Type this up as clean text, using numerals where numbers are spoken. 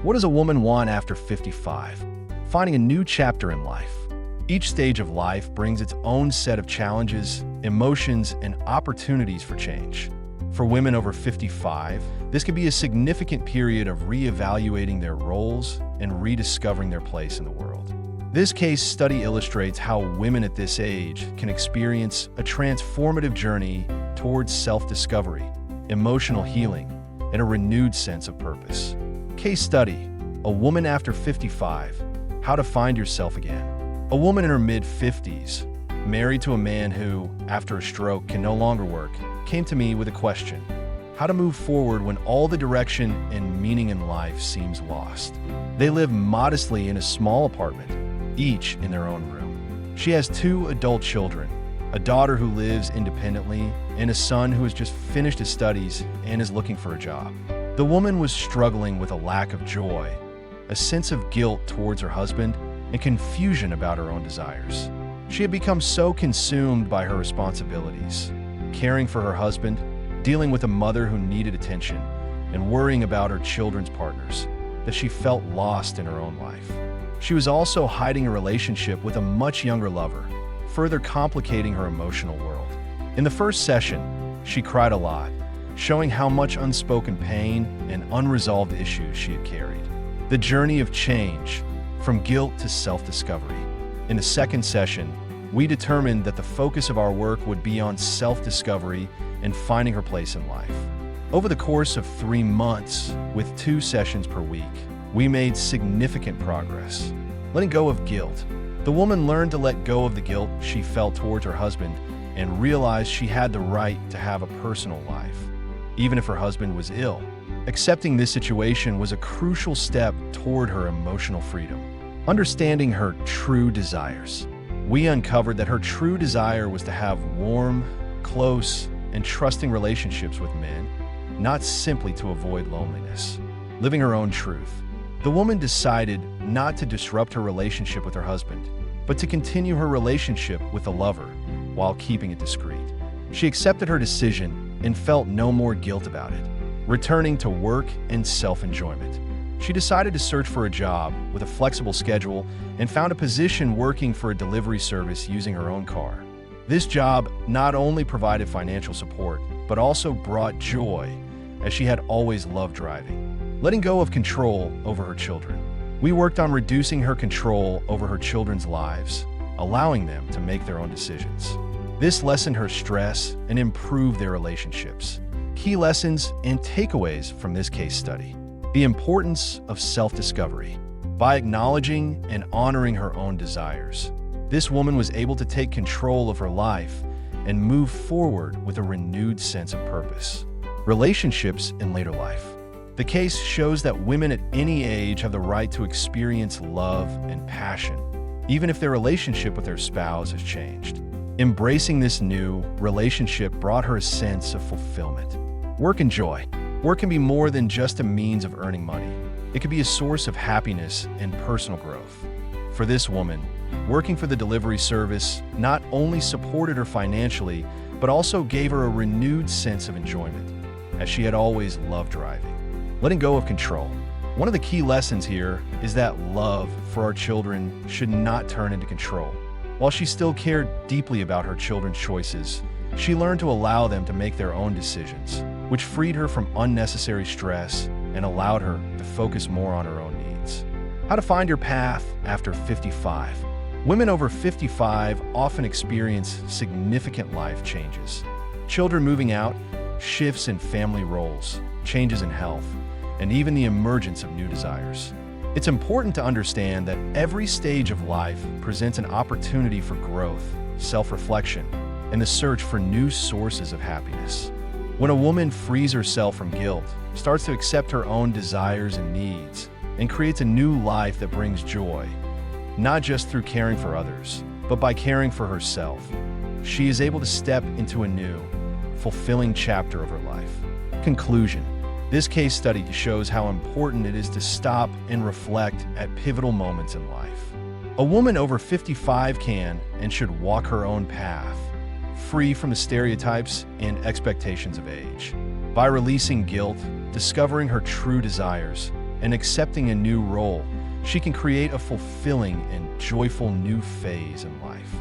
What does a woman want after 55? Finding a new chapter in life. Each stage of life brings its own set of challenges, emotions, and opportunities for change. For women over 55, this can be a significant period of reevaluating their roles and rediscovering their place in the world. This case study illustrates how women at this age can experience a transformative journey towards self-discovery, emotional healing, and a renewed sense of purpose. Case study: a woman after 55, how to find yourself again. A woman in her mid-50s, married to a man who, after a stroke, can no longer work, came to me with a question: how to move forward when all the direction and meaning in life seems lost. They live modestly in a small apartment, each in their own room. She has 2 adult children, a daughter who lives independently, and a son who has just finished his studies and is looking for a job. The woman was struggling with a lack of joy, a sense of guilt towards her husband, and confusion about her own desires. She had become so consumed by her responsibilities, caring for her husband, dealing with a mother who needed attention, and worrying about her children's partners, that she felt lost in her own life. She was also hiding a relationship with a much younger lover, further complicating her emotional world. In the first session, she cried a lot, showing how much unspoken pain and unresolved issues she had carried. The journey of change, from guilt to self-discovery. In the second session, we determined that the focus of our work would be on self-discovery and finding her place in life. Over the course of 3 months, with 2 sessions per week, we made significant progress. Letting go of guilt. The woman learned to let go of the guilt she felt towards her husband and realized she had the right to have a personal life, even if her husband was ill. Accepting this situation was a crucial step toward her emotional freedom. Understanding her true desires. We uncovered that her true desire was to have warm, close, and trusting relationships with men, not simply to avoid loneliness. Living her own truth. The woman decided not to disrupt her relationship with her husband, but to continue her relationship with the lover while keeping it discreet. She accepted her decision and felt no more guilt about it, returning to work and self-enjoyment. She decided to search for a job with a flexible schedule and found a position working for a delivery service using her own car. This job not only provided financial support, but also brought joy, as she had always loved driving. Letting go of control over her children. We worked on reducing her control over her children's lives, allowing them to make their own decisions. This lessened her stress and improved their relationships. Key lessons and takeaways from this case study. The importance of self-discovery. By acknowledging and honoring her own desires, this woman was able to take control of her life and move forward with a renewed sense of purpose. Relationships in later life. The case shows that women at any age have the right to experience love and passion, even if their relationship with their spouse has changed. Embracing this new relationship brought her a sense of fulfillment. Work and joy. Work can be more than just a means of earning money. It can be a source of happiness and personal growth. For this woman, working for the delivery service not only supported her financially, but also gave her a renewed sense of enjoyment, as she had always loved driving. Letting go of control. One of the key lessons here is that love for our children should not turn into control. While she still cared deeply about her children's choices, she learned to allow them to make their own decisions, which freed her from unnecessary stress and allowed her to focus more on her own needs. How to find your path after 55. Women over 55 often experience significant life changes. Children moving out, shifts in family roles, changes in health, and even the emergence of new desires. It's important to understand that every stage of life presents an opportunity for growth, self-reflection, and the search for new sources of happiness. When a woman frees herself from guilt, starts to accept her own desires and needs, and creates a new life that brings joy, not just through caring for others, but by caring for herself, she is able to step into a new, fulfilling chapter of her life. Conclusion. This case study shows how important it is to stop and reflect at pivotal moments in life. A woman over 55 can and should walk her own path, free from the stereotypes and expectations of age. By releasing guilt, discovering her true desires, and accepting a new role, she can create a fulfilling and joyful new phase in life.